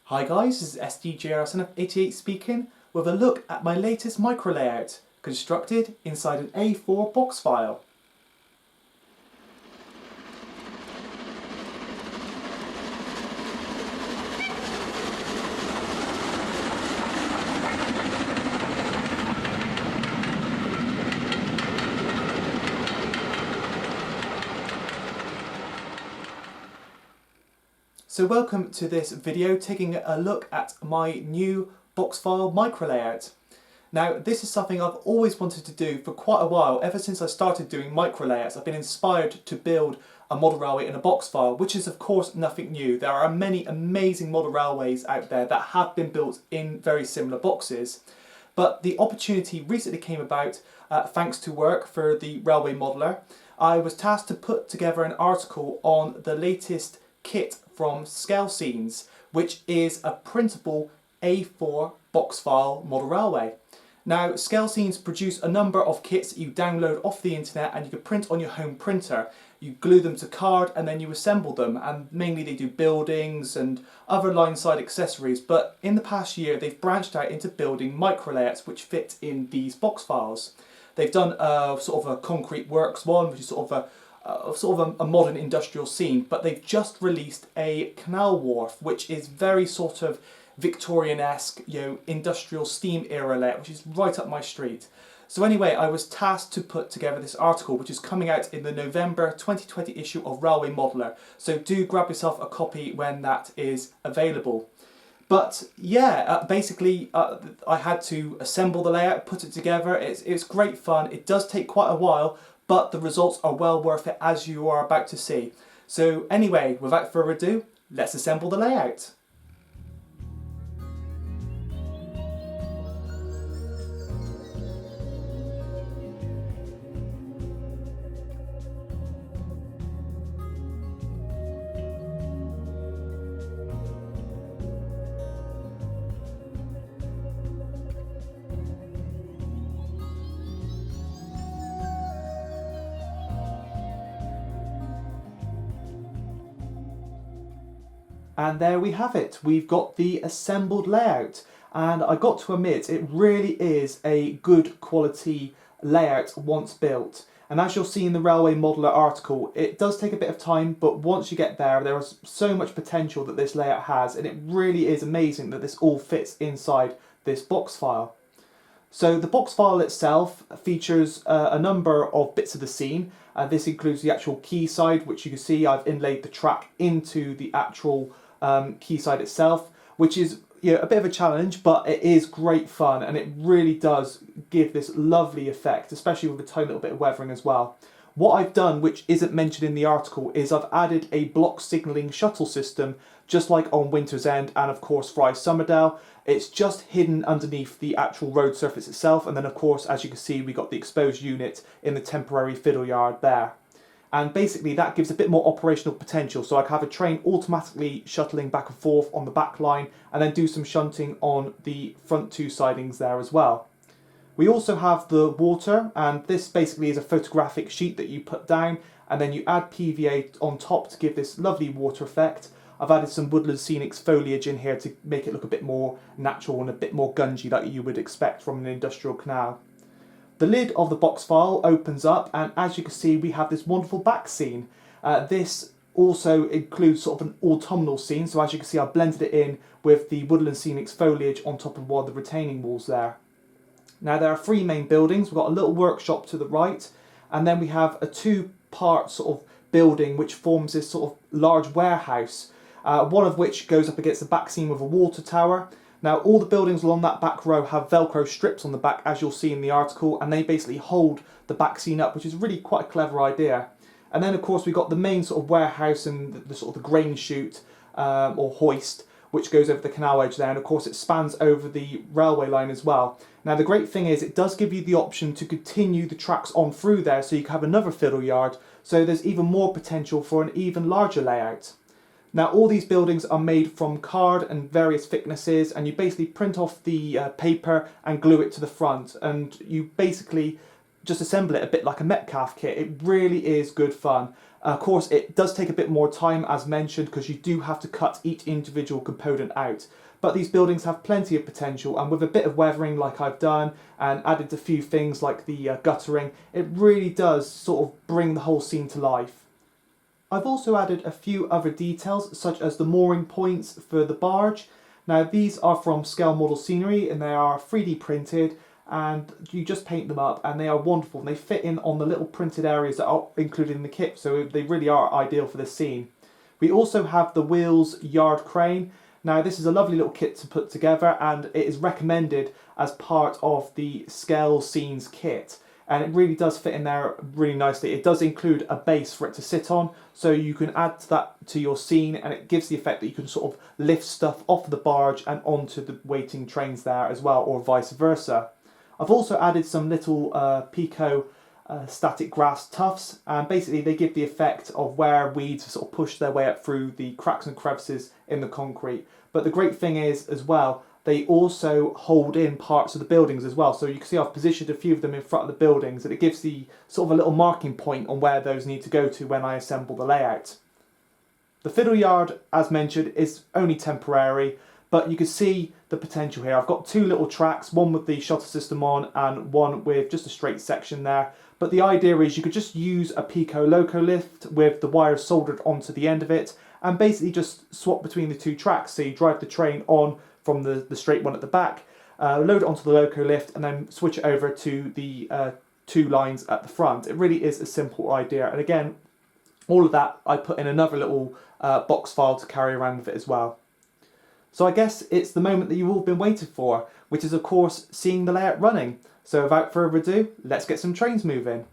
Hi guys, this is SDJRSNF88 speaking with a look at my latest micro layout constructed inside an A4 box file. So welcome to this video taking a look at my new Boxfile micro layout. Now this is something I've always wanted to do for quite a while. Ever since I started doing micro layouts, I've been inspired to build a model railway in a box file, which is of course nothing new. There are many amazing model railways out there that have been built in very similar boxes. But the opportunity recently came about thanks to work for the Railway Modeller. I was tasked to put together an article on the latest kit from Scalescenes, which is a printable A4 box file model railway. Now Scalescenes produce a number of kits that you download off the internet and you can print on your home printer. You glue them to card and then you assemble them, and mainly they do buildings and other line side accessories, but in the past year they've branched out into building micro layouts which fit in these box files. They've done a sort of a concrete works one, which is sort of a modern industrial scene, but they've just released a canal wharf, which is very sort of Victorian-esque, industrial steam era layout, which is right up my street. So anyway, I was tasked to put together this article, which is coming out in the November 2020 issue of Railway Modeller. So do grab yourself a copy when that is available. But yeah, basically I had to assemble the layout, put it together. It's great fun. It does take quite a while, but the results are well worth it, as you are about to see. So anyway, without further ado, let's assemble the layout. And there we have it. We've got the assembled layout, and I got to admit it really is a good quality layout once built. And as you'll see in the Railway Modeller article, it does take a bit of time, but once you get there is so much potential that this layout has, and it really is amazing that this all fits inside this box file. So the box file itself features a number of bits of the scene. This includes the actual quayside, which you can see I've inlaid the track into the actual quayside itself, which is a bit of a challenge, but it is great fun and it really does give this lovely effect, especially with a tiny little bit of weathering as well. What I've done, which isn't mentioned in the article, is I've added a block signalling shuttle system, just like on Winter's End and of course Fry Summerdale. It's just hidden underneath the actual road surface itself, and then of course, as you can see, we got the exposed unit in the temporary Fiddle Yard there. And basically that gives a bit more operational potential, so I can have a train automatically shuttling back and forth on the back line and then do some shunting on the front two sidings there as well. We also have the water, and this basically is a photographic sheet that you put down and then you add PVA on top to give this lovely water effect. I've added some woodland scenics foliage in here to make it look a bit more natural and a bit more gungy like you would expect from an industrial canal. The lid of the box file opens up, and as you can see we have this wonderful back scene. This also includes sort of an autumnal scene, so as you can see I've blended it in with the woodland scenics foliage on top of one of the retaining walls there. Now there are three main buildings. We've got a little workshop to the right, and then we have a two-part sort of building which forms this sort of large warehouse, one of which goes up against the back scene with a water tower. Now all the buildings along that back row have Velcro strips on the back, as you'll see in the article, and they basically hold the back scene up, which is really quite a clever idea. And then of course we've got the main sort of warehouse and the sort of the grain chute or hoist, which goes over the canal edge there, and of course it spans over the railway line as well. Now the great thing is it does give you the option to continue the tracks on through there, so you can have another Fiddle Yard, so there's even more potential for an even larger layout. Now all these buildings are made from card and various thicknesses, and you basically print off the paper and glue it to the front, and you basically just assemble it a bit like a Metcalf kit. It really is good fun. Of course, it does take a bit more time, as mentioned, because you do have to cut each individual component out. But these buildings have plenty of potential, and with a bit of weathering like I've done and added a few things like the guttering, it really does sort of bring the whole scene to life. I've also added a few other details, such as the mooring points for the barge. Now these are from Scale Model Scenery and they are 3D printed, and you just paint them up and they are wonderful, and they fit in on the little printed areas that are included in the kit, so they really are ideal for this scene. We also have the Wheels Yard crane. Now this is a lovely little kit to put together, and it is recommended as part of the Scalescenes kit, and it really does fit in there really nicely. It does include a base for it to sit on, so you can add that to your scene, and it gives the effect that you can sort of lift stuff off the barge and onto the waiting trains there as well, or vice versa. I've also added some little Pico static grass tufts, and basically they give the effect of where weeds sort of push their way up through the cracks and crevices in the concrete. But the great thing is as well, they also hold in parts of the buildings as well. So you can see I've positioned a few of them in front of the buildings, and it gives the sort of a little marking point on where those need to go to when I assemble the layout. The Fiddle Yard, as mentioned, is only temporary, but you can see the potential here. I've got two little tracks, one with the shuttle system on and one with just a straight section there. But the idea is you could just use a Pico Loco lift with the wires soldered onto the end of it, and basically just swap between the two tracks. So you drive the train on from the straight one at the back, load it onto the Loco lift, and then switch it over to the two lines at the front. It really is a simple idea. And again, all of that I put in another little box file to carry around with it as well. So I guess it's the moment that you've all been waiting for, which is of course seeing the layout running. So without further ado, let's get some trains moving.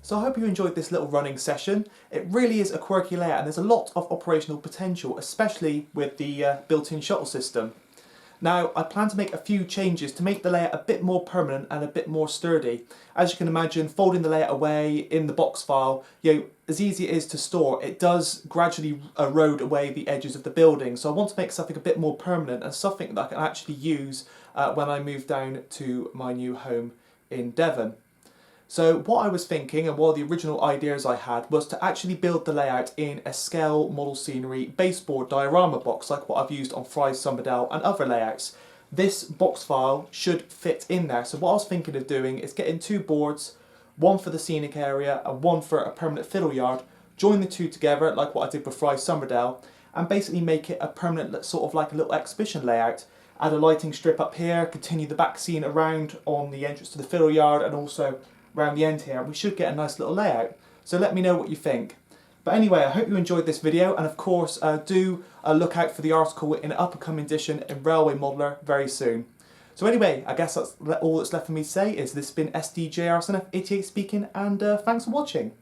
So I hope you enjoyed this little running session. It really is a quirky layout, and there's a lot of operational potential, especially with the built-in shuttle system. Now, I plan to make a few changes to make the layout a bit more permanent and a bit more sturdy. As you can imagine, folding the layout away in the box file, as easy it is to store, it does gradually erode away the edges of the building. So I want to make something a bit more permanent and something that I can actually use when I move down to my new home in Devon. So what I was thinking, and one of the original ideas I had, was to actually build the layout in a Scale Model Scenery baseboard diorama box, like what I've used on Fry's Summerdale and other layouts. This box file should fit in there. So what I was thinking of doing is getting two boards, one for the scenic area and one for a permanent fiddle yard, join the two together like what I did with Fry's Summerdale, and basically make it a permanent, sort of like a little exhibition layout. add a lighting strip up here, continue the back scene around on the entrance to the Fiddle Yard and also around the end here, we should get a nice little layout. So let me know what you think. But anyway, I hope you enjoyed this video, and of course do look out for the article in an upcoming edition in Railway Modeler very soon. So anyway, I guess that's all that's left for me to say is this has been SDJRSNF88 speaking, and thanks for watching.